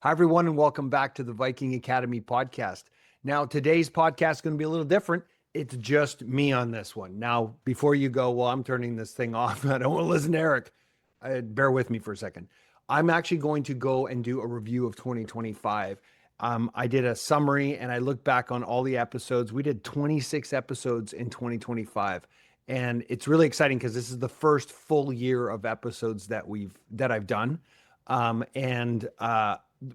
Hi, everyone, and welcome back to the Viking Academy Podcast. Now, today's podcast is going to be a little different. It's just me on this one. Now, before you go, well, I'm turning this thing off. I don't want to listen to Eric. Bear with me for a second. I'm actually going to go and do a review of 2025. I did a summary and I looked back on all the episodes. We did 26 episodes in 2025. And it's really exciting because this is the first full year of episodes that I've done.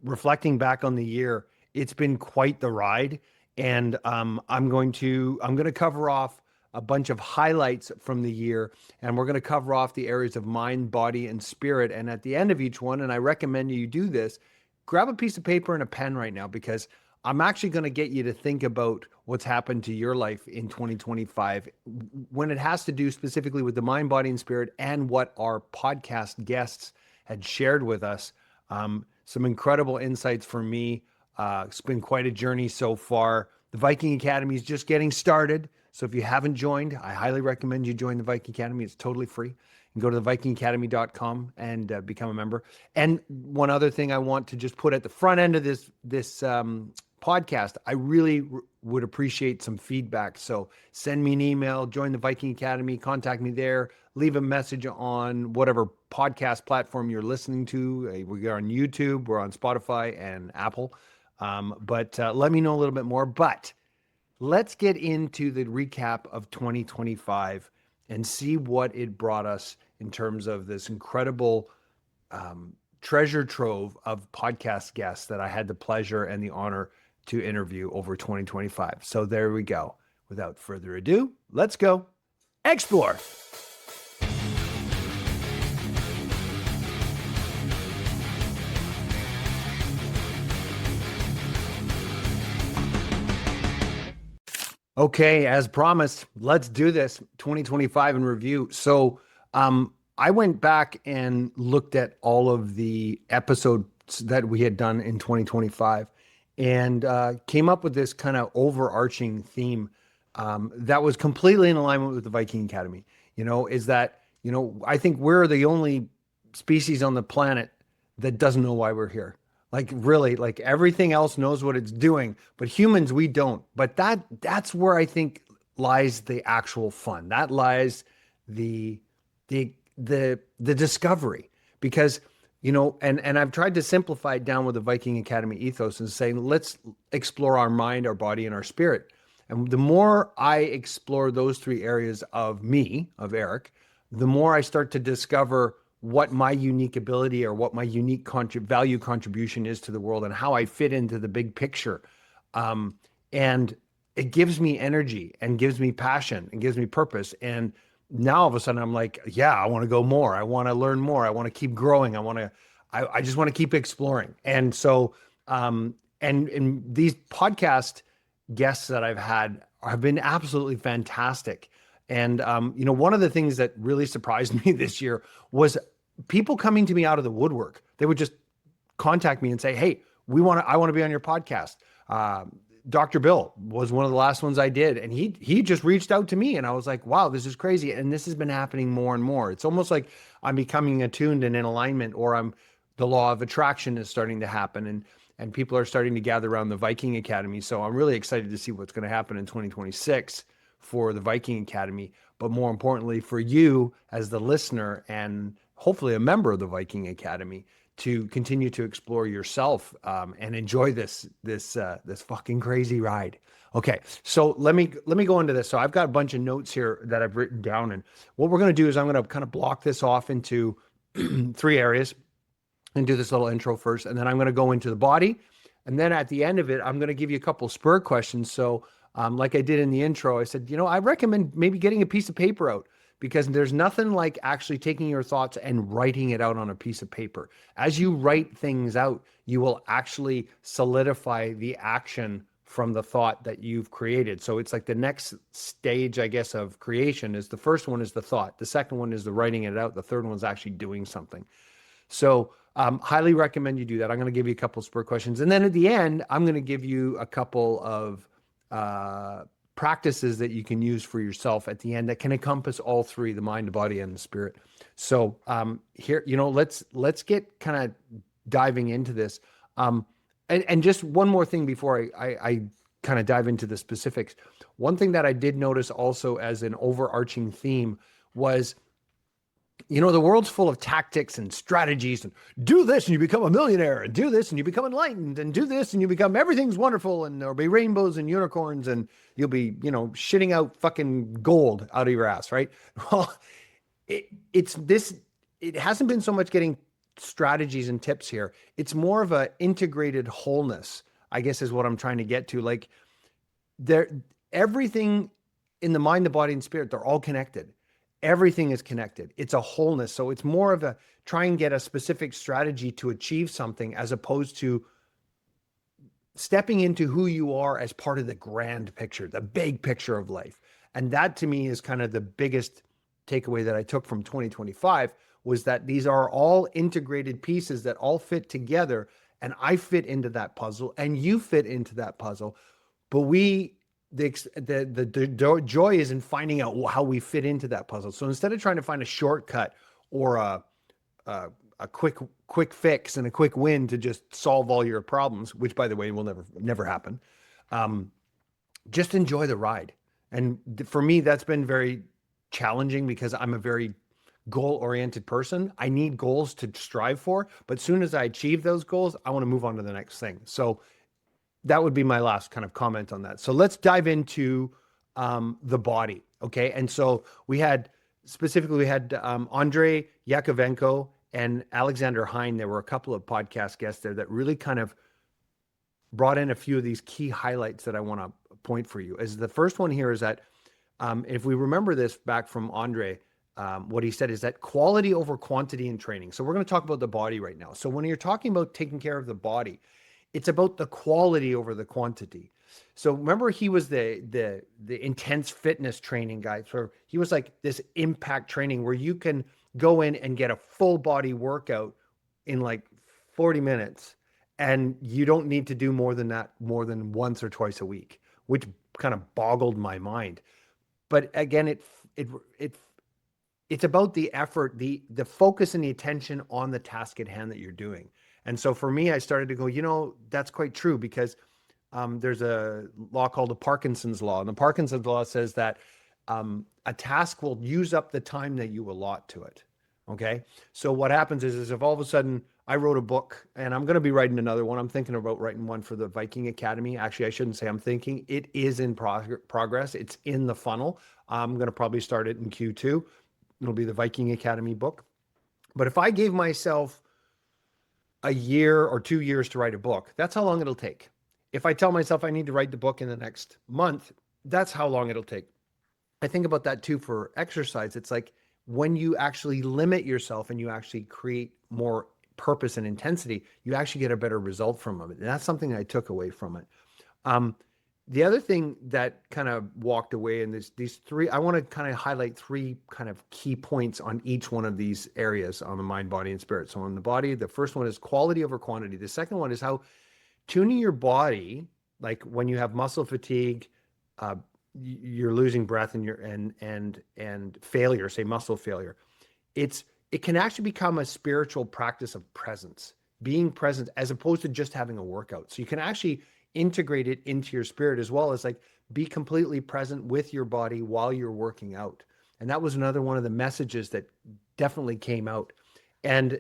Reflecting back on the year, it's been quite the ride. And I'm going to cover off a bunch of highlights from the year, and we're going to cover off the areas of mind, body, and spirit. And at the end of each one, and I recommend you do this, grab a piece of paper and a pen right now, because I'm actually going to get you to think about what's happened to your life in 2025 when it has to do specifically with the mind, body, and spirit, and what our podcast guests had shared with us. Some incredible insights for me. It's been quite a journey so far. The Viking Academy is just getting started. So if you haven't joined, I highly recommend you join the Viking Academy. It's totally free. You can go to thevikingacademy.com and become a member. And one other thing I want to just put at the front end of this podcast, I really would appreciate some feedback. So send me an email, join the Viking Academy, contact me there, leave a message on whatever podcast platform you're listening to. We're on YouTube, we're on Spotify and Apple. But let me know a little bit more. But let's get into the recap of 2025 and see what it brought us in terms of this incredible treasure trove of podcast guests that I had the pleasure and the honor to interview over 2025. So there we go. Without further ado, let's go explore. Okay, as promised, let's do this 2025 in review. So I went back and looked at all of the episodes that we had done in 2025 and came up with this kind of overarching theme that was completely in alignment with the Viking Academy. Is that, I think we're the only species on the planet that doesn't know why we're here. Like really, like everything else knows what it's doing, but humans, we don't. But that's where I think lies the actual fun. That lies the discovery, because, and I've tried to simplify it down with the Viking Academy ethos and saying, let's explore our mind, our body, and our spirit. And the more I explore those three areas of me, of Eric, the more I start to discover what my unique ability or what my unique value contribution is to the world and how I fit into the big picture. And it gives me energy and gives me passion and gives me purpose. And now all of a sudden I'm like, yeah, I want to go more. I want to learn more. I want to keep growing. I just want to keep exploring. And so, and these podcast guests that I've had have been absolutely fantastic. And, one of the things that really surprised me this year was people coming to me out of the woodwork. They would just contact me and say, hey, I want to be on your podcast. Dr. Bill was one of the last ones I did. And he just reached out to me and I was like, wow, this is crazy. And this has been happening more and more. It's almost like I'm becoming attuned and in alignment, or the law of attraction is starting to happen. And people are starting to gather around the Viking Academy. So I'm really excited to see what's going to happen in 2026 for the Viking Academy, but more importantly for you as the listener and hopefully a member of the Viking Academy to continue to explore yourself and enjoy this fucking crazy ride. Okay, so let me go into this. So I've got a bunch of notes here that I've written down, and what we're going to do is I'm going to kind of block this off into three areas and do this little intro first, and then I'm going to go into the body, and then at the end of it, I'm going to give you a couple spur questions. So like I did in the intro, I said, I recommend maybe getting a piece of paper out, because there's nothing like actually taking your thoughts and writing it out on a piece of paper. As you write things out, you will actually solidify the action from the thought that you've created. So it's like the next stage, I guess, of creation is the first one is the thought. The second one is the writing it out. The third one is actually doing something. So highly recommend you do that. I'm going to give you a couple of spur questions. And then at the end, I'm going to give you a couple of practices that you can use for yourself at the end that can encompass all three, the mind, the body, and the spirit. So here, let's get kind of diving into this. And just one more thing before I kind of dive into the specifics. One thing that I did notice also as an overarching theme was, the world's full of tactics and strategies, and do this and you become a millionaire, and do this and you become enlightened, and do this and you become everything's wonderful, and there'll be rainbows and unicorns, and you'll be, shitting out fucking gold out of your ass, right? Well, it's this, it hasn't been so much getting strategies and tips here. It's more of a integrated wholeness, I guess, is what I'm trying to get to. Like, there, everything in the mind, the body, and spirit, they're all connected. Everything is connected. It's a wholeness. So it's more of a try and get a specific strategy to achieve something, as opposed to stepping into who you are as part of the grand picture, the big picture of life. And that to me is kind of the biggest takeaway that I took from 2025, was that these are all integrated pieces that all fit together, and I fit into that puzzle and you fit into that puzzle. But the joy is in finding out how we fit into that puzzle. So instead of trying to find a shortcut or a quick fix and a quick win to just solve all your problems, which by the way will never happen, just enjoy the ride. And for me, that's been very challenging, because I'm a very goal-oriented person. I need goals to strive for, but as soon as I achieve those goals, I want to move on to the next thing. So that would be my last kind of comment on that. So let's dive into the body. Okay. And so we had Andrei Yakovenko and Alexander Hein. There were a couple of podcast guests there that really kind of brought in a few of these key highlights that I want to point for you. As the first one here is that if we remember this back from Andrei, what he said is that quality over quantity in training. So we're going to talk about the body right now. So when you're talking about taking care of the body, it's about the quality over the quantity. So remember, he was the intense fitness training guy. So he was like this impact training where you can go in and get a full body workout in like 40 minutes. And you don't need to do more than that, more than once or twice a week, which kind of boggled my mind. But again, it's about the effort, the focus and the attention on the task at hand that you're doing. And so for me, I started to go, that's quite true, because there's a law called the Parkinson's law. And the Parkinson's law says that a task will use up the time that you allot to it. Okay. So what happens is if all of a sudden I wrote a book, and I'm going to be writing another one. I'm thinking about writing one for the Viking Academy. Actually, I shouldn't say I'm thinking. It is in progress. It's in the funnel. I'm going to probably start it in Q2. It'll be the Viking Academy book. But if I gave myself a year or 2 years to write a book, that's how long it'll take. If I tell myself I need to write the book in the next month, that's how long it'll take. I think about that too for exercise. It's like when you actually limit yourself and you actually create more purpose and intensity, you actually get a better result from it. And that's something I took away from it. The other thing that kind of walked away in these three, I want to kind of highlight three kind of key points on each one of these areas on the mind, body, and spirit. So on the body, the first one is quality over quantity. The second one is how tuning your body, like when you have muscle fatigue, you're losing breath and failure, say muscle failure. It can actually become a spiritual practice of presence, being present, as opposed to just having a workout. So you can actually integrate it into your spirit, as well as like be completely present with your body while you're working out. And that was another one of the messages that definitely came out. And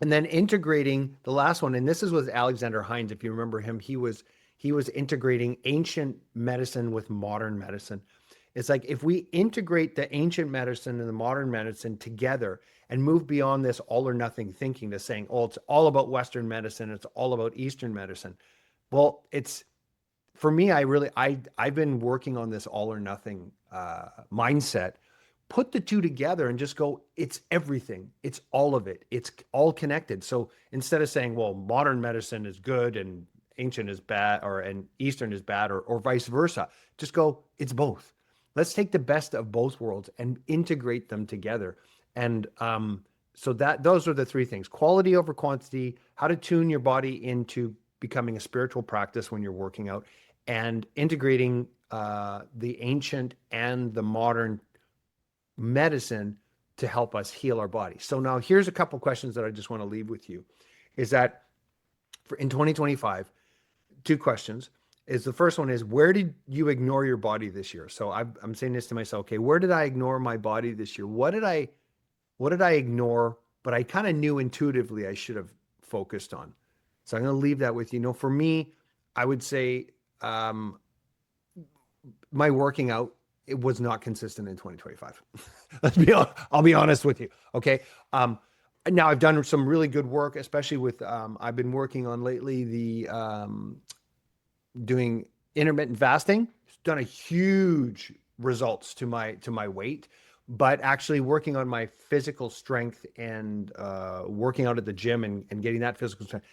then integrating the last one, and this is with Alexander Hines. If you remember him, he was integrating ancient medicine with modern medicine. It's like if we integrate the ancient medicine and the modern medicine together and move beyond this all or nothing thinking to saying, oh, it's all about Western medicine, it's all about Eastern medicine. Well, it's, for me, I've been working on this all or nothing mindset. Put the two together and just go, it's everything. It's all of it. It's all connected. So instead of saying, well, modern medicine is good and ancient is bad, and Eastern is bad, or vice versa, just go, it's both. Let's take the best of both worlds and integrate them together. And so those are the three things: quality over quantity, how to tune your body into becoming a spiritual practice when you're working out, and integrating the ancient and the modern medicine to help us heal our body. So now here's a couple questions that I just want to leave with you, is that in 2025, two questions. Is the first one is, where did you ignore your body this year? So I'm saying this to myself, okay, where did I ignore my body this year? What did I ignore, but I kind of knew intuitively I should have focused on? So I'm going to leave that with you. For me, I would say my working out, it was not consistent in 2025. I'll be honest with you. Okay. Now I've done some really good work, especially with, I've been working on lately, doing intermittent fasting. It's done a huge results to my weight, but actually working on my physical strength and working out at the gym and getting that physical strength.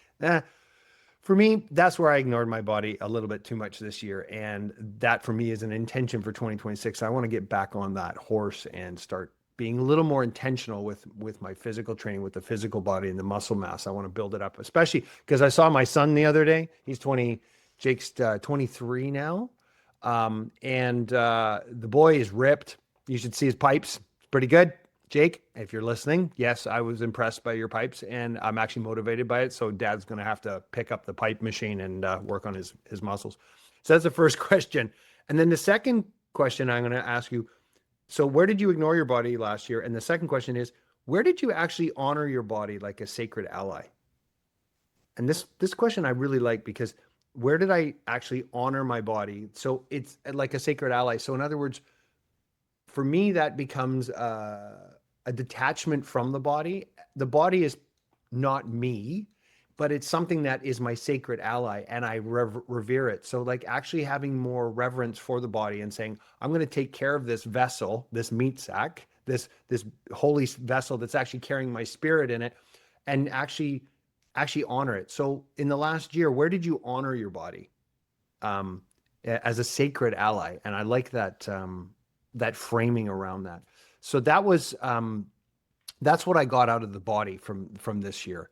For me, that's where I ignored my body a little bit too much this year. And that for me is an intention for 2026. I want to get back on that horse and start being a little more intentional with my physical training, with the physical body and the muscle mass. I want to build it up, especially because I saw my son the other day. He's 20, Jake's 23 now. And the boy is ripped. You should see his pipes. It's pretty good. Jake, if you're listening, yes, I was impressed by your pipes, and I'm actually motivated by it. So Dad's going to have to pick up the pipe machine and work on his muscles. So that's the first question. And then the second question I'm going to ask you, so where did you ignore your body last year? And the second question is, where did you actually honor your body like a sacred ally? And this question I really like, because where did I actually honor my body? So it's like a sacred ally. So in other words, for me, that becomes a detachment from the body. The body is not me, but it's something that is my sacred ally, and I revere it. So like actually having more reverence for the body and saying, I'm going to take care of this vessel, this meat sack, this holy vessel that's actually carrying my spirit in it, and actually honor it. So in the last year, where did you honor your body as a sacred ally? And I like that that framing around that. So that was that's what I got out of the body from this year.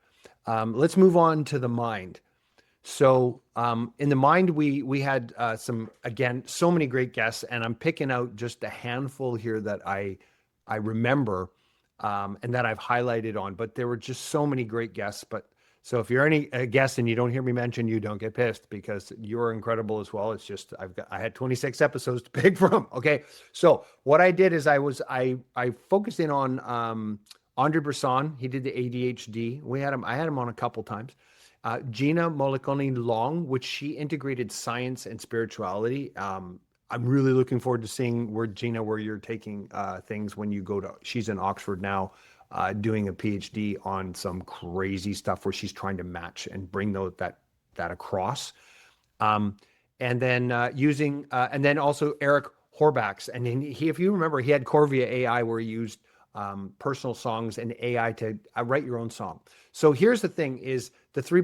Let's move on to the mind. So in the mind, we had so many great guests, and I'm picking out just a handful here that I remember and that I've highlighted on. But there were just so many great guests. But so if you're a guest and you don't hear me mention you, don't get pissed, because you're incredible as well. It's just I had 26 episodes to pick from. Okay, so what I did is I focused in on Andre Bresson. He did the ADHD. I had him on a couple times. Gina Molokoni Long, which she integrated science and spirituality. I'm really looking forward to seeing where you're taking things when you go she's in Oxford now, doing a PhD on some crazy stuff where she's trying to match and bring that across. And then and then also Eric Horvath's. And then if you remember, he had Corvia AI, where he used personal songs and AI to write your own song. So here's the thing: is the 3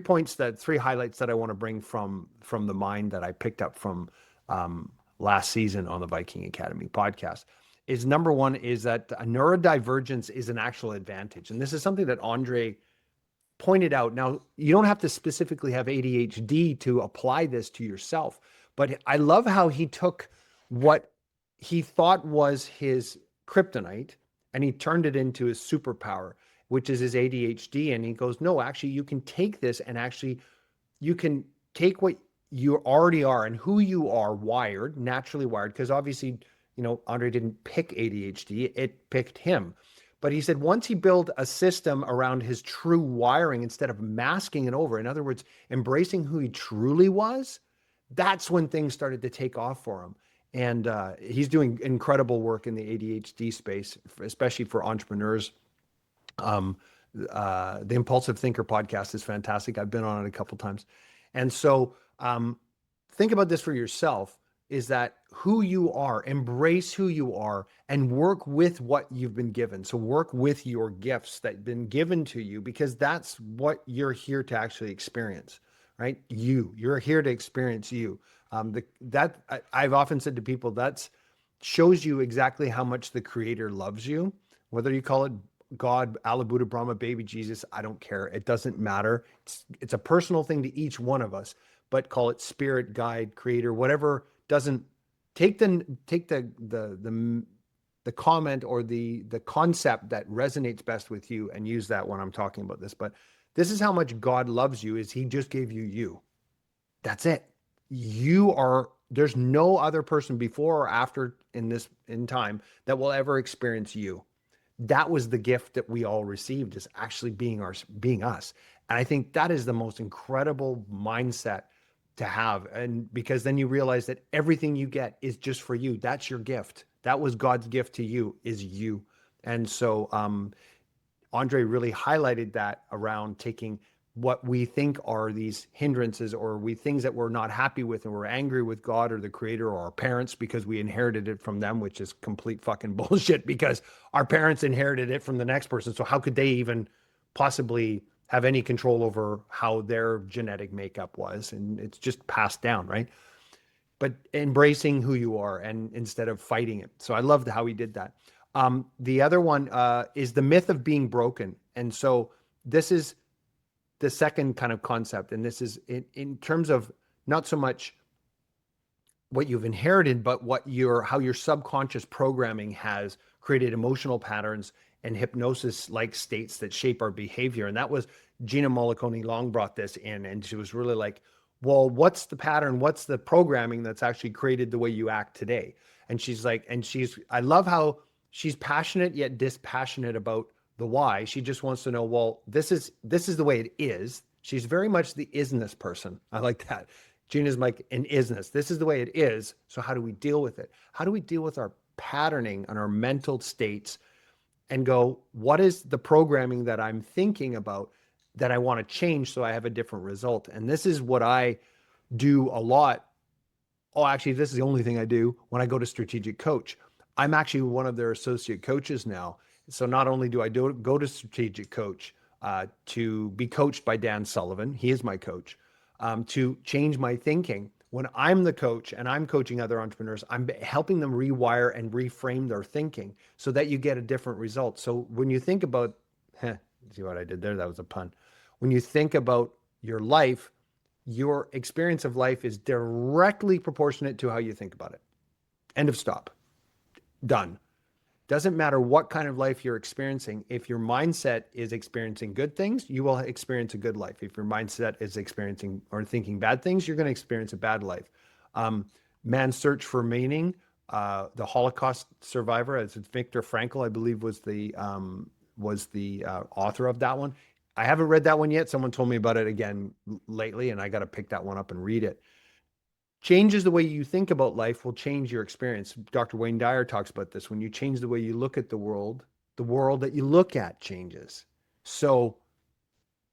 highlights that I want to bring from the mind that I picked up from last season on the Viking Academy podcast. Is number one is that neurodivergence is an actual advantage. And this is something that Andre pointed out. Now, you don't have to specifically have ADHD to apply this to yourself, but I love how he took what he thought was his kryptonite and he turned it into his superpower, which is his ADHD. And he goes, no, actually, you can take this and actually you can take what you already are and who you are naturally wired, because obviously, Andre didn't pick ADHD, it picked him. But he said once he built a system around his true wiring instead of masking it over, in other words, embracing who he truly was, that's when things started to take off for him. And he's doing incredible work in the ADHD space, especially for entrepreneurs. The Impulsive Thinker podcast is fantastic. I've been on it a couple times. And so think about this for yourself, is that who you are, embrace who you are, and work with what you've been given. So work with your gifts that have been given to you, because that's what you're here to actually experience, right? You're here to experience you. I've often said to people, that shows you exactly how much the Creator loves you, whether you call it God, Allah, Buddha, Brahma, baby Jesus, I don't care. It doesn't matter. It's a personal thing to each one of us, but call it spirit, guide, creator, whatever. Doesn't take the comment or the concept that resonates best with you and use that when I'm talking about this. But This is how much God loves you, is he just gave you you. That's it. You are, there's no other person before or after in time that will ever experience you. That was the gift that we all received, is actually being us. And I think that is the most incredible mindset to have. And because then you realize that everything you get is just for you. That's your gift. That was God's gift to you, is you. And so Andre really highlighted that around taking what we think are these hindrances, or we things that we're not happy with, and we're angry with God or the creator or our parents because we inherited it from them, which is complete fucking bullshit, because our parents inherited it from the next person. So how could they even possibly have any control over how their genetic makeup was? And it's just passed down, right? But embracing who you are, and instead of fighting it. So I loved how he did that. The other one is the myth of being broken. And so this is the second kind of concept. And this is in terms of not so much what you've inherited, but how your subconscious programming has created emotional patterns and hypnosis-like states that shape our behavior. And that was Gina Mollicone Long brought this in, and she was really like, well, what's the pattern? What's the programming that's actually created the way you act today? And she's like, I love how she's passionate yet dispassionate about the why. She just wants to know, well, this is the way it is. She's very much the isness person. I like that. Gina's like an isness. This is the way it is. So how do we deal with it? How do we deal with our patterning and our mental states, and go, what is the programming that I'm thinking about that I want to change so I have a different result? And this is what I do a lot. Oh, actually, this is the only thing I do when I go to Strategic Coach. I'm actually one of their associate coaches now. So not only do I go to Strategic Coach to be coached by Dan Sullivan, he is my coach, to change my thinking. When I'm the coach and I'm coaching other entrepreneurs, I'm helping them rewire and reframe their thinking so that you get a different result. So when you think about, see what I did there? That was a pun. When you think about your life, your experience of life is directly proportionate to how you think about it. End of stop. Done. Doesn't matter what kind of life you're experiencing. If your mindset is experiencing good things, you will experience a good life. If your mindset is experiencing or thinking bad things, you're going to experience a bad life. Man's Search for Meaning, the Holocaust survivor, as Viktor Frankl, I believe, was the author of that one. I haven't read that one yet. Someone told me about it again lately, and I got to pick that one up and read it. Changes the way you think about life will change your experience. Dr. Wayne Dyer talks about this. When you change the way you look at the world that you look at changes. So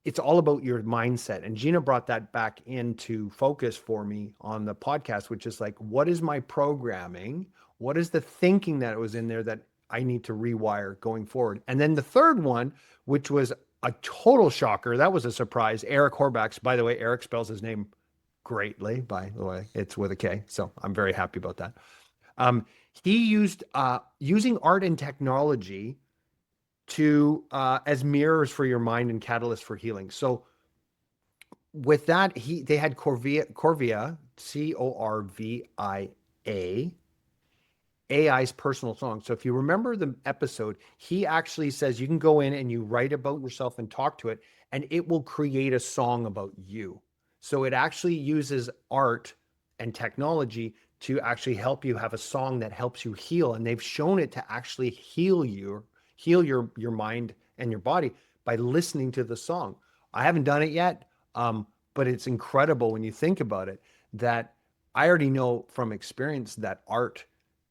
it's all about your mindset. And Gina brought that back into focus for me on the podcast, which is like, what is my programming? What is the thinking that was in there that I need to rewire going forward? And then the third one, which was a total shocker, that was a surprise. Eric Horbach's, by the way, Eric spells his name greatly, by the way, it's with a K. So I'm very happy about that. He used using art and technology to as mirrors for your mind and catalysts for healing. So with that, they had Corvia, Corvia, AI's personal song. So if you remember the episode, he actually says you can go in and you write about yourself and talk to it, and it will create a song about you. So it actually uses art and technology to actually help you have a song that helps you heal. And they've shown it to actually heal your mind and your body by listening to the song. I haven't done it yet, but it's incredible when you think about it, that I already know from experience that art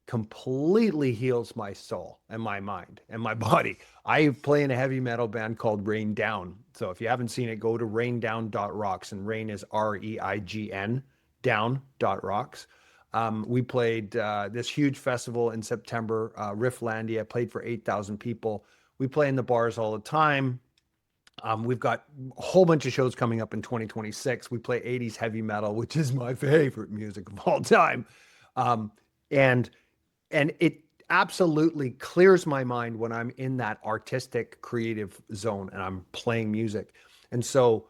completely heals my soul and my mind and my body. I play in a heavy metal band called Rain Down. So if you haven't seen it, go to raindown.rocks, and Rain is REIGN down.rocks. We played this huge festival in September, Rifflandia, played for 8,000 people. We play in the bars all the time. We've got a whole bunch of shows coming up in 2026. We play 80s heavy metal, which is my favorite music of all time. And it absolutely clears my mind when I'm in that artistic, creative zone and I'm playing music. And so,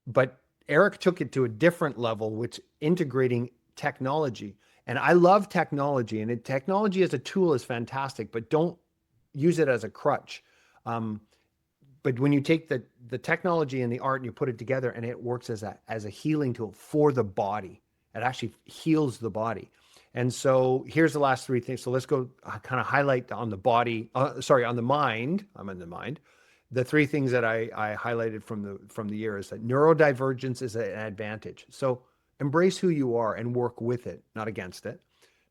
but Eric took it to a different level, which integrating technology. And I love technology, and technology as a tool is fantastic, but don't use it as a crutch. But when you take the technology and the art and you put it together and it works as a healing tool for the body, it actually heals the body. And so here's the last three things. So let's go kind of highlight on the body, on the mind. I'm in the mind. The three things that I highlighted from the year is that neurodivergence is an advantage. So embrace who you are and work with it, not against it.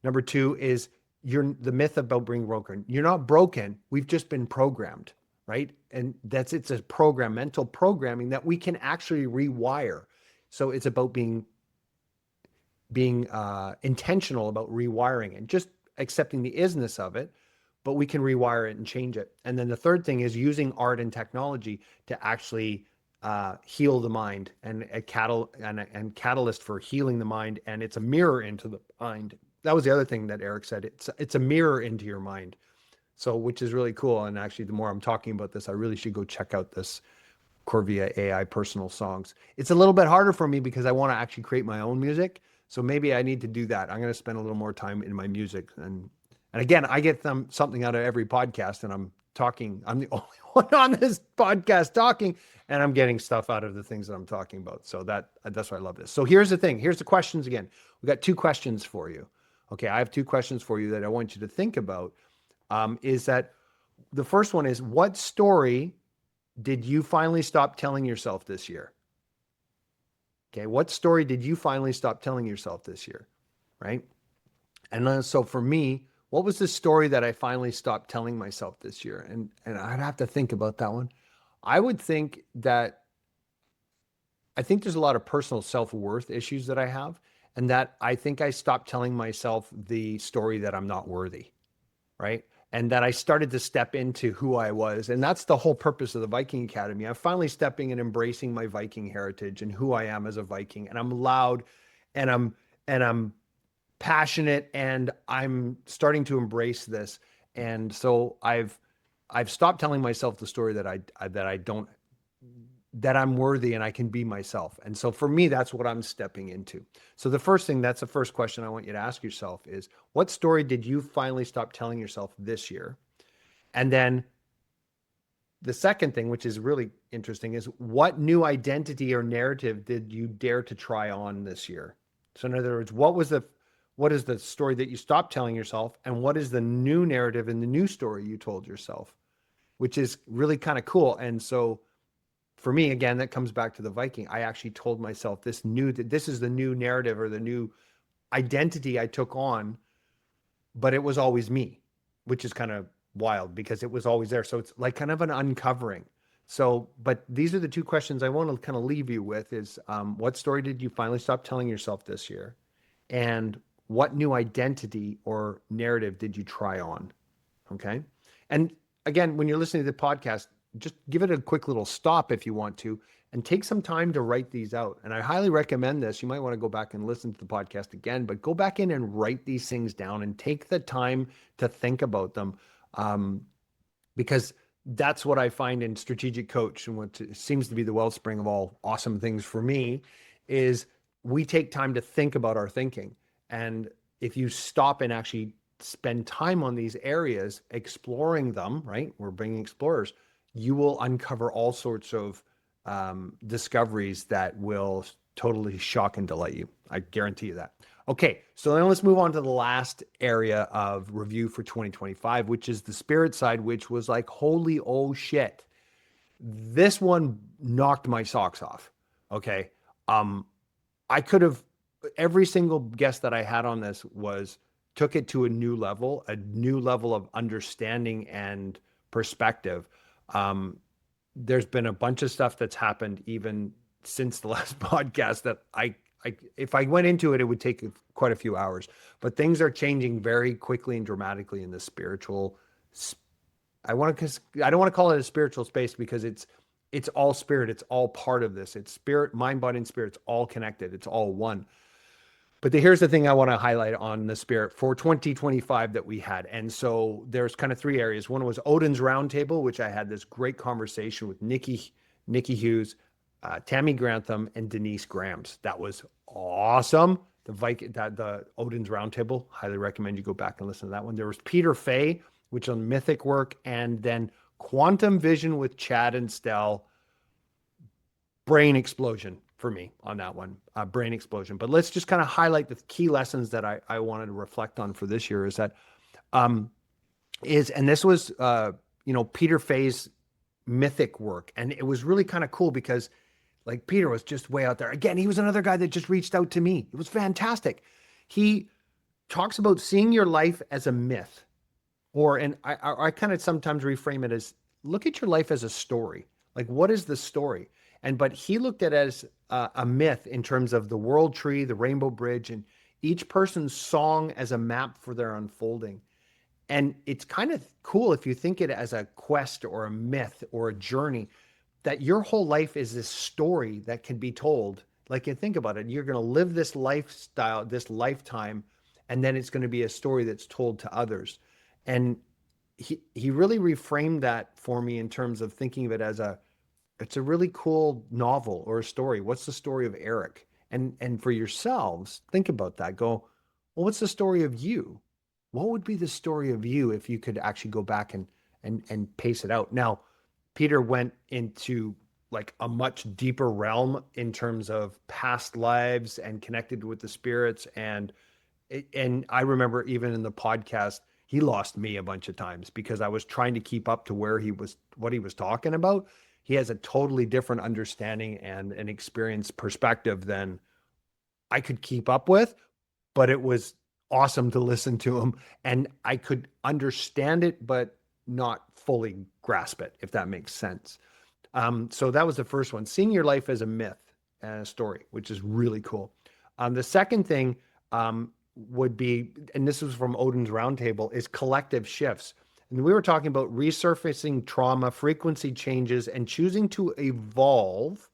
Number two is the myth about being broken. You're not broken. We've just been programmed, right? And it's a program, mental programming that we can actually rewire. So it's about being intentional about rewiring and just accepting the isness of it, but we can rewire it and change it. And then the third thing is using art and technology to actually heal the mind, and a catalyst for healing the mind. And it's a mirror into the mind. That was the other thing that Eric said. It's a mirror into your mind. So, which is really cool. And actually, the more I'm talking about this, I really should go check out this Corvia AI personal songs. It's a little bit harder for me because I want to actually create my own music. So maybe I need to do that. I'm going to spend a little more time in my music. And again, I get something out of every podcast, and I'm the only one on this podcast talking, and I'm getting stuff out of the things that I'm talking about. So that's why I love this. So here's the thing. Here's the questions again. We got two questions for you. Okay. I have two questions for you that I want you to think about. Is that the first one is, what story did you finally stop telling yourself this year? Okay. What story did you finally stop telling yourself this year? Right. And then, so for me, what was the story that I finally stopped telling myself this year? And I'd have to think about that one. I would think that I think there's a lot of personal self-worth issues that I have, and that I think I stopped telling myself the story that I'm not worthy. Right. And that I started to step into who I was. And that's the whole purpose of the Viking Academy. I'm finally stepping and embracing my Viking heritage and who I am as a Viking. And I'm loud, and I'm passionate, and I'm starting to embrace this. And so I've stopped telling myself the story that I'm worthy and I can be myself. And so for me, that's what I'm stepping into. So that's the first question I want you to ask yourself is, what story did you finally stop telling yourself this year? And then the second thing, which is really interesting, is what new identity or narrative did you dare to try on this year? So in other words, what is the story that you stopped telling yourself, and what is the new narrative and the new story you told yourself, which is really kind of cool. And so for me, again, that comes back to the Viking. I actually told myself this is the new narrative or the new identity I took on, but it was always me, which is kind of wild because it was always there. So it's like kind of an uncovering. So, but these are the two questions I want to kind of leave you with is, what story did you finally stop telling yourself this year? And what new identity or narrative did you try on? Okay. And again, when you're listening to the podcast, just give it a quick little stop if you want to, and take some time to write these out. And I highly recommend this. You might want to go back and listen to the podcast again, but go back in and write these things down and take the time to think about them. Because that's what I find in Strategic Coach, and what seems to be the wellspring of all awesome things for me is we take time to think about our thinking. And if you stop and actually spend time on these areas, exploring them, right? We're bringing explorers. You will uncover all sorts of discoveries that will totally shock and delight you. I guarantee you that. Okay, so then let's move on to the last area of review for 2025, which is the spirit side, which was like, holy oh shit. This one knocked my socks off. Okay. I could have, every single guest that I had on this took it to a new level of understanding and perspective. There's been a bunch of stuff that's happened even since the last podcast that if I went into it, it would take quite a few hours, but things are changing very quickly and dramatically in the spiritual. I don't want to call it a spiritual space because it's all spirit. It's all part of this. It's spirit, mind, body, and spirit. It's all connected. It's all one. But here's the thing I want to highlight on the spirit for 2025 that we had. And so there's kind of three areas. One was Odin's Roundtable, which I had this great conversation with Nikki Hughes, Tammy Grantham, and Denise Grams. That was awesome. The Odin's Roundtable, highly recommend you go back and listen to that one. There was Peter Fay, which on mythic work, and then Quantum Vision with Chad and Stell. Brain explosion for me on that one, brain explosion. But let's just kind of highlight the key lessons that I wanted to reflect on for this year is that, and this was, Peter Fay's mythic work. And it was really kind of cool because like Peter was just way out there. Again, he was another guy that just reached out to me. It was fantastic. He talks about seeing your life as a myth, and I kind of sometimes reframe it as look at your life as a story. Like, what is the story? But he looked at it as a myth in terms of the world tree, the rainbow bridge, and each person's song as a map for their unfolding. And it's kind of cool if you think it as a quest or a myth or a journey, that your whole life is this story that can be told. Like, you think about it, you're going to live this lifestyle, this lifetime, and then it's going to be a story that's told to others. And he really reframed that for me in terms of thinking of it as it's a really cool novel or a story. What's the story of Eric? And for yourselves, think about that. Go, well, what's the story of you? What would be the story of you if you could actually go back and pace it out? Now, Peter went into like a much deeper realm in terms of past lives and connected with the spirits. And I remember even in the podcast, he lost me a bunch of times because I was trying to keep up to what he was talking about. He has a totally different understanding and an experienced perspective than I could keep up with, but it was awesome to listen to him. And I could understand it, but not fully grasp it, if that makes sense. So that was the first one, seeing your life as a myth and a story, which is really cool. The second thing would be, and this was from Odin's Roundtable, is collective shifts. And we were talking about resurfacing trauma, frequency changes, and choosing to evolve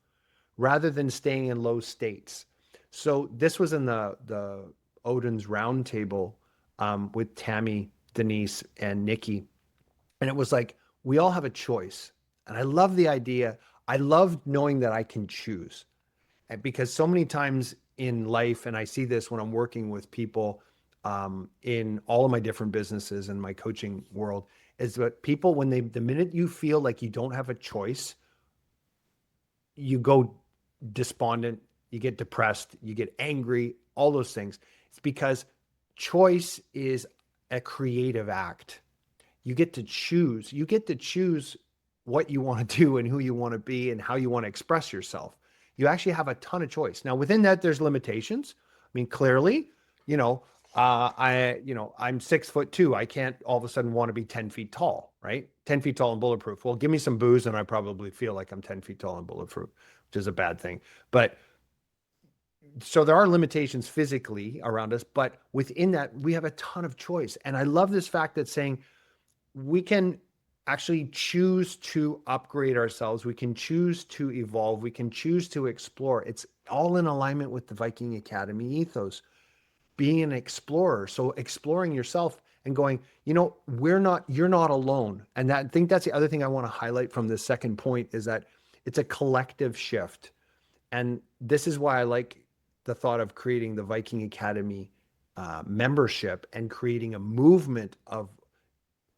rather than staying in low states. So this was in the Odin's Roundtable with Tammy, Denise, and Nikki. And it was like, we all have a choice. And I love the idea. I love knowing that I can choose. Because so many times in life, and I see this when I'm working with people in all of my different businesses and my coaching world, is that people, the minute you feel like you don't have a choice, you go despondent, you get depressed, you get angry, all those things. It's because choice is a creative act. You get to choose. You get to choose what you want to do and who you want to be and how you want to express yourself. You actually have a ton of choice. Now, within that, there's limitations. I mean, clearly, I'm 6'2". I can't all of a sudden want to be 10 feet tall, right? 10 feet tall and bulletproof. Well, give me some booze and I probably feel like I'm 10 feet tall and bulletproof, which is a bad thing. But so there are limitations physically around us, but within that, we have a ton of choice. And I love this fact that saying we can actually choose to upgrade ourselves. We can choose to evolve. We can choose to explore. It's all in alignment with the Viking Academy ethos, being an explorer. So exploring yourself and going, you're not alone. And I think that's the other thing I want to highlight from this second point is that it's a collective shift. And this is why I like the thought of creating the Viking Academy membership and creating a movement of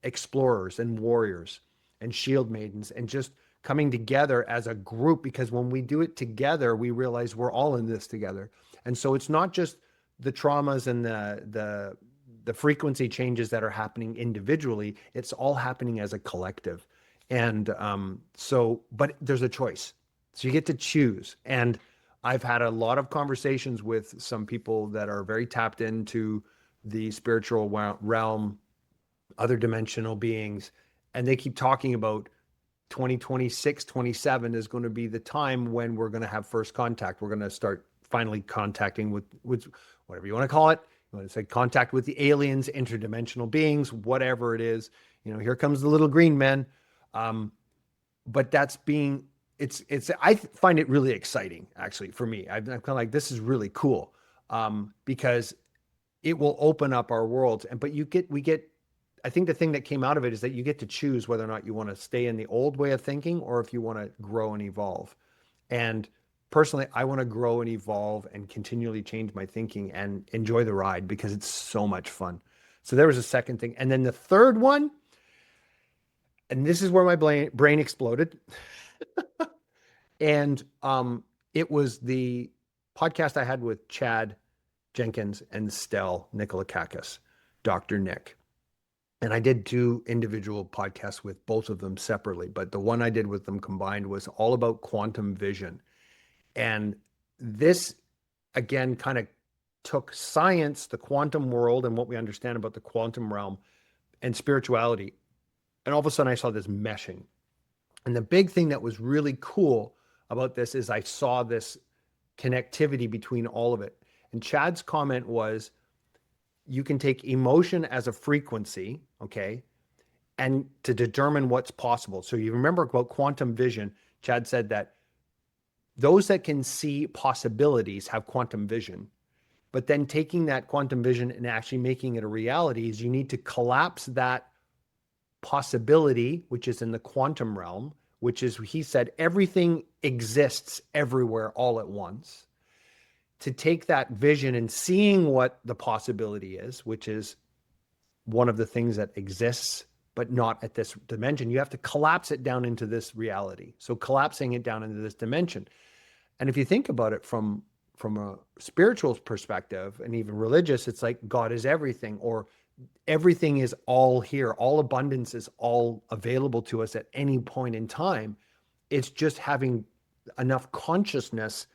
explorers and warriors and shield maidens and just coming together as a group, because when we do it together, we realize we're all in this together. And so it's not just the traumas and the frequency changes that are happening individually, it's all happening as a collective. And but there's a choice. So you get to choose. And I've had a lot of conversations with some people that are very tapped into the spiritual realm, other dimensional beings, and they keep talking about 2026, 27 is going to be the time when we're going to have first contact. We're going to start finally contacting with whatever you want to call it. You want to say contact with the aliens, interdimensional beings, whatever it is. Here comes the little green men. But that's I find it really exciting, actually, for me. I'm kind of like, this is really cool because it will open up our worlds. I think the thing that came out of it is that you get to choose whether or not you want to stay in the old way of thinking or if you want to grow and evolve. And personally, I want to grow and evolve and continually change my thinking and enjoy the ride because it's so much fun. So there was a second thing. And then the third one, And this is where my brain exploded. And it was the podcast I had with Chad Jenkins and Stell Nikolakakis, Dr. Nick. And I did 2 individual podcasts with both of them separately, but the one I did with them combined was all about quantum vision. And this, again, kind of took science, the quantum world, and what we understand about the quantum realm and spirituality. And all of a sudden, I saw this meshing. And the big thing that was really cool about this is I saw this connectivity between all of it. And Chad's comment was, you can take emotion as a frequency, okay, and to determine what's possible. So you remember about quantum vision, Chad said that those that can see possibilities have quantum vision. But then taking that quantum vision and actually making it a reality is you need to collapse that possibility, which is in the quantum realm, which is, he said, everything exists everywhere all at once. To take that vision and seeing what the possibility is, which is one of the things that exists, but not at this dimension, you have to collapse it down into this reality. So collapsing it down into this dimension. And if you think about it from a spiritual perspective and even religious, it's like God is everything, or everything is all here. All abundance is all available to us at any point in time. It's just having enough consciousness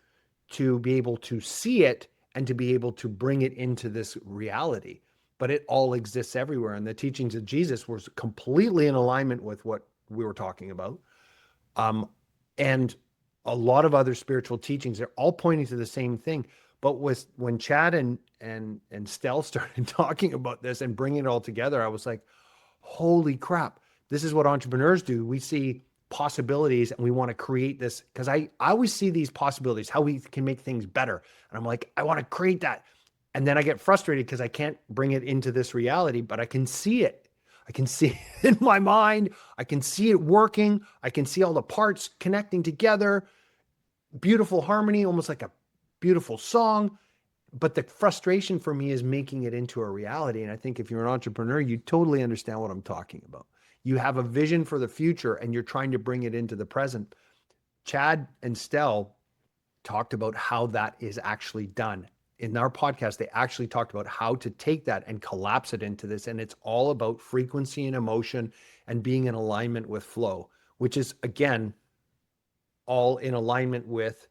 to be able to see it and to be able to bring it into this reality. But it all exists everywhere. And the teachings of Jesus were completely in alignment with what we were talking about. And a lot of other spiritual teachings, they're all pointing to the same thing. But when Chad and Stell started talking about this and bringing it all together, I was like, holy crap, this is what entrepreneurs do. We see possibilities and we want to create this, because I always see these possibilities, how we can make things better. And I'm like, I want to create that. And then I get frustrated because I can't bring it into this reality, but I can see it. I can see it in my mind. I can see it working. I can see all the parts connecting together. Beautiful harmony, almost like a beautiful song. But the frustration for me is making it into a reality. And I think if you're an entrepreneur, you totally understand what I'm talking about. You have a vision for the future and you're trying to bring it into the present. Chad and Stell talked about how that is actually done. In our podcast, they actually talked about how to take that and collapse it into this. And it's all about frequency and emotion and being in alignment with flow, which is, again, all in alignment with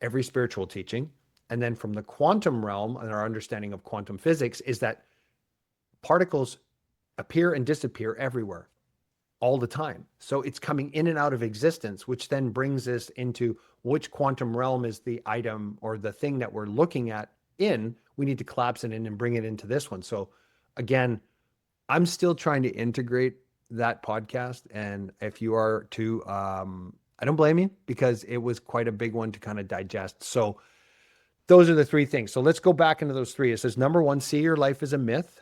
every spiritual teaching. And then from the quantum realm and our understanding of quantum physics is that particles appear and disappear everywhere all the time. So it's coming in and out of existence, which then brings us into which quantum realm is the item or the thing that we're looking at in. We need to collapse it in and bring it into this one. So again, I'm still trying to integrate that podcast. And if you are too, I don't blame you, because it was quite a big one to kind of digest. So those are the 3 things. So let's go back into those 3. It says, number 1, see your life as a myth.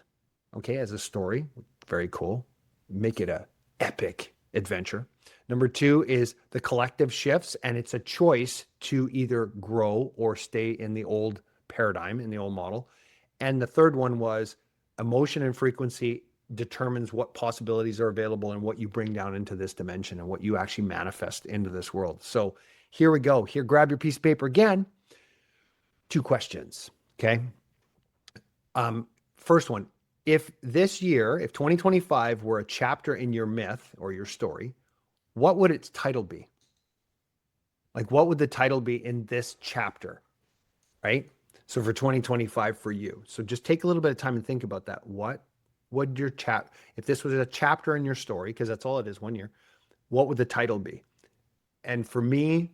Okay, as a story. Very cool. Make it a epic adventure. Number 2 is the collective shifts, and it's a choice to either grow or stay in the old paradigm, in the old model. And the third one was emotion and frequency determines what possibilities are available and what you bring down into this dimension and what you actually manifest into this world. So here we go. Here, grab your piece of paper again. 2 questions. Okay. First one, if this year, if 2025 were a chapter in your myth or your story, what would its title be? Like, what would the title be in this chapter? Right? So for 2025 for you. So just take a little bit of time and think about that. What would your if this was a chapter in your story, because that's all it is, 1 year, what would the title be? And for me,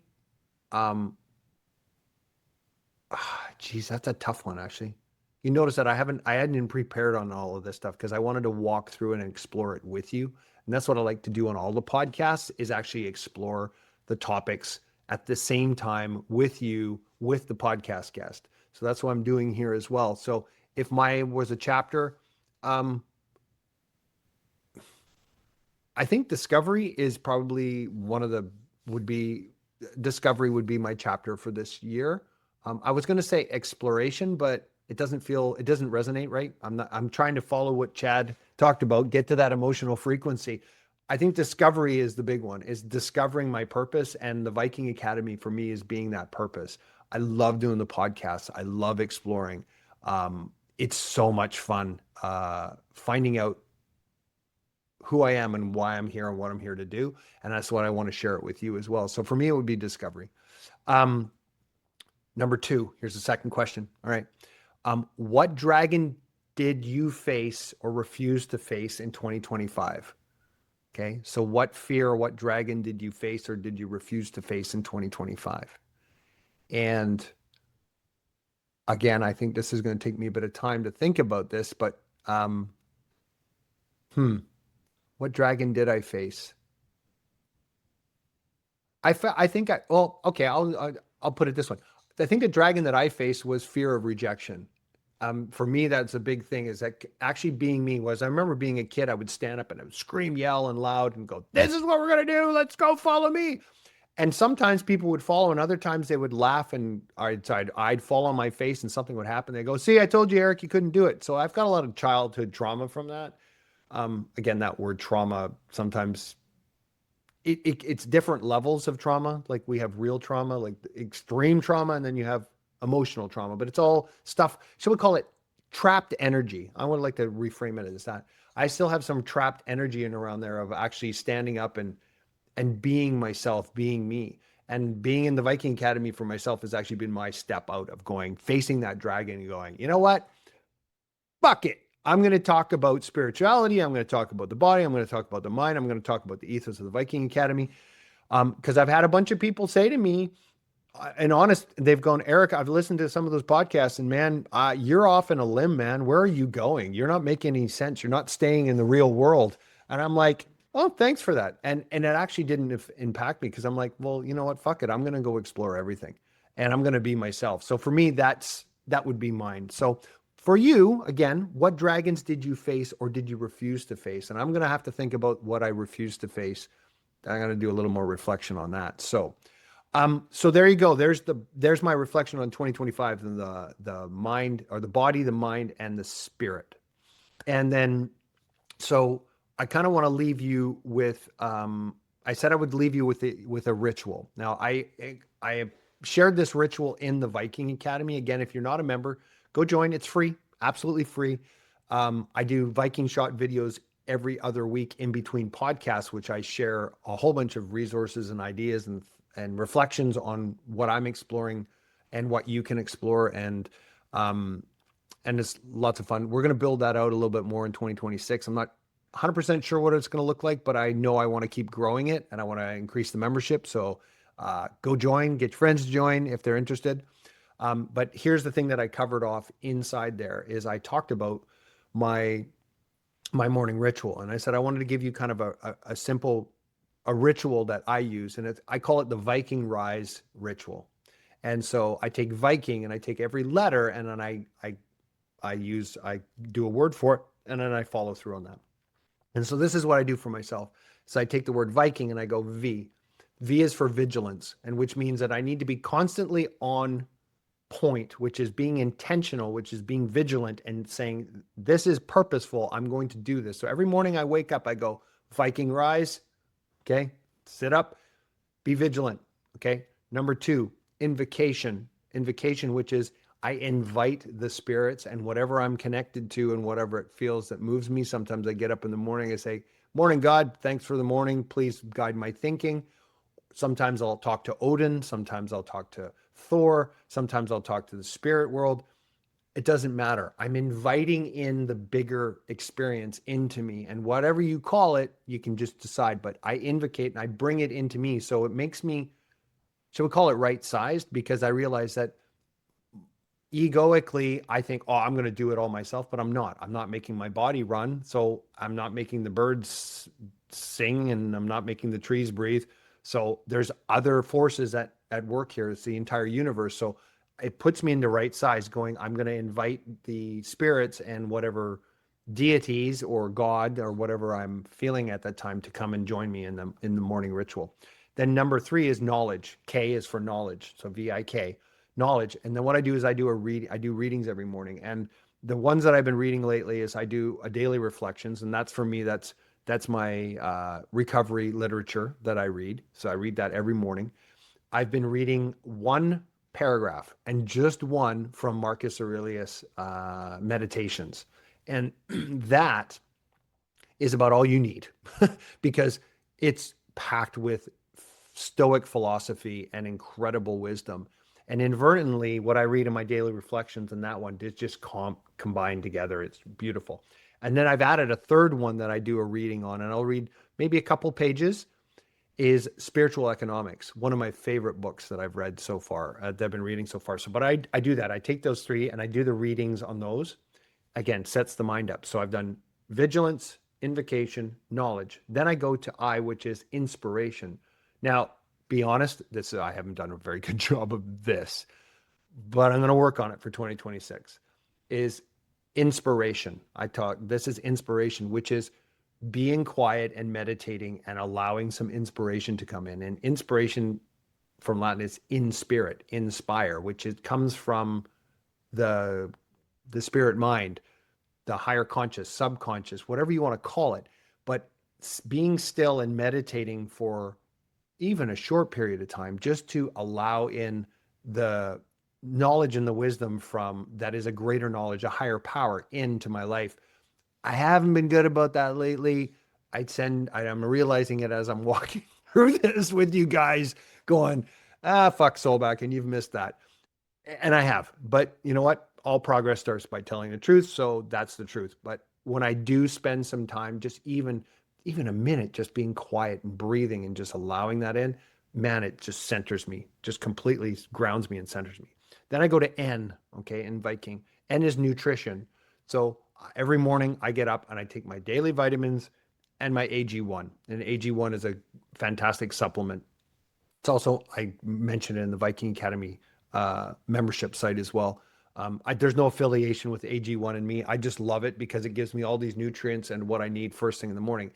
geez, that's a tough one, actually. You notice that I hadn't prepared on all of this stuff because I wanted to walk through it and explore it with you. And that's what I like to do on all the podcasts, is actually explore the topics at the same time with you, with the podcast guest. So that's what I'm doing here as well. So if mine was a chapter, I think discovery is probably discovery would be my chapter for this year. I was going to say exploration, but it doesn't resonate right. I'm trying to follow what Chad talked about, get to that emotional frequency. I think discovery is the big one, is discovering my purpose. And the Viking Academy for me is being that purpose. I love doing the podcast. I love exploring. It's so much fun finding out who I am and why I'm here and what I'm here to do. And that's what I want to share it with you as well. So for me, it would be discovery. Um, Number two, here's the second question. All right. What dragon did you face or refuse to face in 2025? Okay. So what fear or what dragon did you face or did you refuse to face in 2025? And again, I think this is going to take me a bit of time to think about this, but what dragon did I face? I think well, okay, I'll put it this way. I think the dragon that I faced was fear of rejection. For me, that's a big thing, is that actually being me was, I remember being a kid, I would stand up and I would scream, yell, and loud and go, this is what we're going to do. Let's go, follow me. And sometimes people would follow, and other times they would laugh, and I'd fall on my face and something would happen. They go, see, I told you, Eric, you couldn't do it. So I've got a lot of childhood trauma from that. Again, that word trauma, sometimes it's different levels of trauma. Like we have real trauma, like extreme trauma, and then you have emotional trauma, but it's all stuff. So we call it trapped energy. I would like to reframe it as that. I still have some trapped energy in around there of actually standing up and being myself, being me. And being in the Viking Academy for myself has actually been my step out of going, facing that dragon and going, you know what? Fuck it. I'm going to talk about spirituality. I'm going to talk about the body. I'm going to talk about the mind. I'm going to talk about the ethos of the Viking Academy. Because I've had a bunch of people say to me, and honest, they've gone, Eric, I've listened to some of those podcasts, and man, you're off in a limb, man. Where are you going? You're not making any sense. You're not staying in the real world. And I'm like, oh, thanks for that. And it actually didn't impact me, because I'm like, well, you know what? Fuck it. I'm going to go explore everything, and I'm going to be myself. So for me, that would be mine. So for you, again, what dragons did you face or did you refuse to face? And I'm going to have to think about what I refused to face. I'm going to do a little more reflection on that. So there you go. There's my reflection on 2025, and the mind, or the body, the mind, and the spirit. And then, so I kind of want to leave you with, I said I would leave you with a ritual. Now I have shared this ritual in the Viking Academy. Again, if you're not a member, go join. It's free, absolutely free. I do Viking shot videos every other week in between podcasts, which I share a whole bunch of resources and ideas and reflections on what I'm exploring and what you can explore. And it's lots of fun. We're going to build that out a little bit more in 2026. I'm not 100% sure what it's going to look like, but I know I want to keep growing it, and I want to increase the membership. So go join, get your friends to join if they're interested. But here's the thing that I covered off inside there is I talked about my morning ritual. And I said, I wanted to give you kind of a simple ritual that I use. And I call it the Viking Rise ritual. And so I take Viking and I take every letter, and then I do a word for it, and then I follow through on that. And so this is what I do for myself. So I take the word Viking and I go V. V is for vigilance, and which means that I need to be constantly on point, which is being intentional, which is being vigilant and saying, this is purposeful. I'm going to do this. So every morning I wake up, I go, Viking rise. Okay. Sit up, be vigilant. Okay. Number two, invocation, which is I invite the spirits and whatever I'm connected to and whatever it feels that moves me. Sometimes I get up in the morning, I say, morning, God, thanks for the morning. Please guide my thinking. Sometimes I'll talk to Odin. Sometimes I'll talk to Thor. Sometimes I'll talk to the spirit world. It doesn't matter. I'm inviting in the bigger experience into me, and whatever you call it, you can just decide, but I invocate and I bring it into me. So it makes me, so we call it right sized, because I realize that egoically, I think, oh, I'm going to do it all myself, but I'm not making my body run. So I'm not making the birds sing, and I'm not making the trees breathe. So there's other forces at work here. It's the entire universe. So it puts me into right size, going, I'm going to invite the spirits and whatever deities or God or whatever I'm feeling at that time to come and join me in the morning ritual. Then number three is knowledge. K is for knowledge. So VIK, knowledge. And then what I do is I do readings every morning. And the ones that I've been reading lately is I do a daily reflections. And that's, for me, that's That's my recovery literature that I read. So I read that every morning. I've been reading one paragraph and just one from Marcus Aurelius' Meditations. And that is about all you need because it's packed with Stoic philosophy and incredible wisdom. And inadvertently, what I read in my daily reflections in that one is just combined together. It's beautiful. And then I've added a third one that I do a reading on, and I'll read maybe a couple pages, is Spiritual Economics, one of my favorite books that I've read so far, that I've been reading so far. So, but I do that. I take those three and I do the readings on those. Again, sets the mind up. So I've done vigilance, invocation, knowledge. Then I go to I, which is inspiration. Now, be honest, I haven't done a very good job of this, but I'm going to work on it for 2026. Is inspiration. This is inspiration, which is being quiet and meditating and allowing some inspiration to come in. And inspiration from Latin is in spirit, inspire, which it comes from the spirit mind, the higher conscious, subconscious, whatever you want to call it. But being still and meditating for even a short period of time, just to allow in the knowledge and the wisdom from that is a greater knowledge, a higher power into my life. I haven't been good about that lately. I'm realizing it as I'm walking through this with you guys going, fuck Soulback, and you've missed that. And I have, but you know what? All progress starts by telling the truth. So that's the truth. But when I do spend some time, just even a minute, just being quiet and breathing and just allowing that in, man, it just centers me, just completely grounds me and centers me. Then I go to N, okay, in Viking. N is nutrition. So every morning I get up and I take my daily vitamins and my AG1. And AG1 is a fantastic supplement. It's also, I mentioned it in the Viking Academy membership site as well. There's no affiliation with AG1 and me. I just love it because it gives me all these nutrients and what I need first thing in the morning.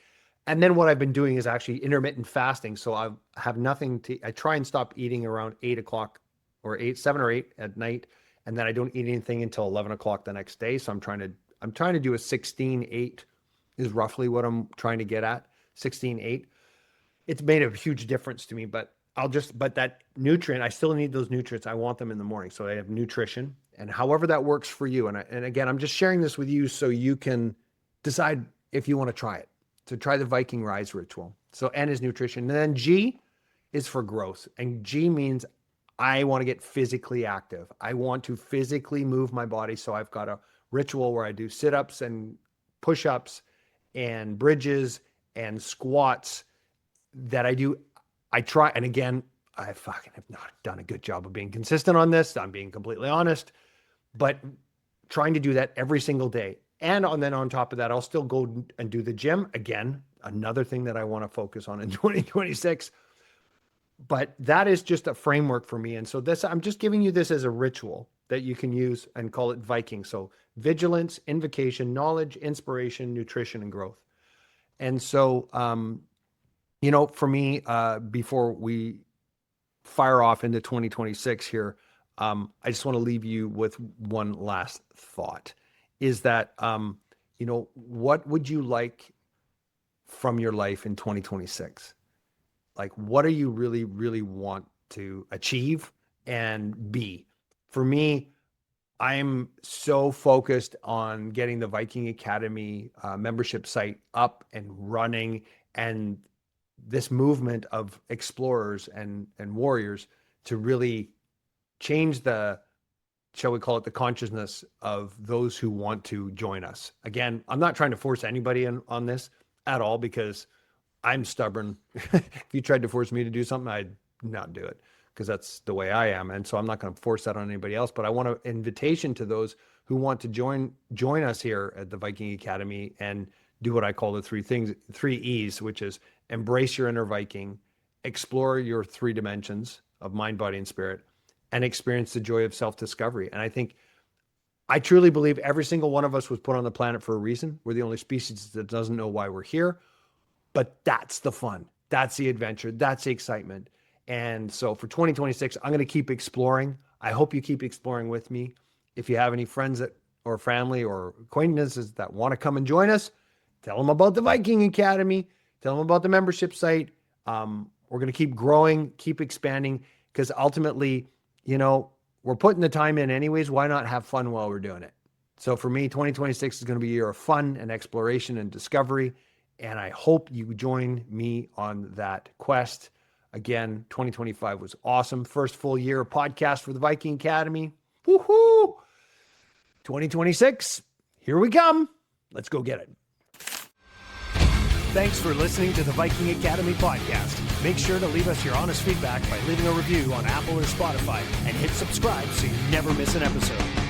And then what I've been doing is actually intermittent fasting. So I have nothing I try and stop eating around 8 o'clock or 7 or 8 at night. And then I don't eat anything until 11 o'clock the next day. So I'm trying to do a 16-8 is roughly what I'm trying to get at. 16-8. It's made a huge difference to me, but that nutrient, I still need those nutrients. I want them in the morning. So I have nutrition, and however that works for you. And again, I'm just sharing this with you so you can decide if you want to try it. So try the Viking Rise ritual. So N is nutrition. And then G is for growth. And G means I want to get physically active. I want to physically move my body. So I've got a ritual where I do sit-ups and push-ups and bridges and squats that I do. I try, and again, I fucking have not done a good job of being consistent on this. I'm being completely honest, but trying to do that every single day. And then on top of that, I'll still go and do the gym. Again, another thing that I want to focus on in 2026. But that is just a framework for me. And so I'm just giving you this as a ritual that you can use and call it Viking. So vigilance, invocation, knowledge, inspiration, nutrition, and growth. And so, for me, before we fire off into 2026 here, I just want to leave you with one last thought, is that, what would you like from your life in 2026? Like, what do you really, really want to achieve and be? For me, I'm so focused on getting the Viking Academy membership site up and running, and this movement of explorers and warriors to really change shall we call it, the consciousness of those who want to join us. Again, I'm not trying to force anybody on this at all, because I'm stubborn. If you tried to force me to do something, I'd not do it, because that's the way I am. And so I'm not going to force that on anybody else, but I want an invitation to those who want to join us here at the Viking Academy and do what I call the three E's, which is embrace your inner Viking, explore your three dimensions of mind, body, and spirit, and experience the joy of self-discovery. And I truly believe every single one of us was put on the planet for a reason. We're the only species that doesn't know why we're here, but that's the fun. That's the adventure. That's the excitement. And so for 2026, I'm going to keep exploring. I hope you keep exploring with me. If you have any friends or family or acquaintances that want to come and join us, tell them about the Viking Academy, tell them about the membership site. We're going to keep growing, keep expanding, because ultimately, we're putting the time in anyways. Why not have fun while we're doing it? So for me, 2026 is going to be a year of fun and exploration and discovery. And I hope you join me on that quest. Again, 2025 was awesome. First full year of podcast for the Viking Academy. Woohoo! 2026, here we come. Let's go get it. Thanks for listening to the Viking Academy Podcast. Make sure to leave us your honest feedback by leaving a review on Apple or Spotify and hit subscribe so you never miss an episode.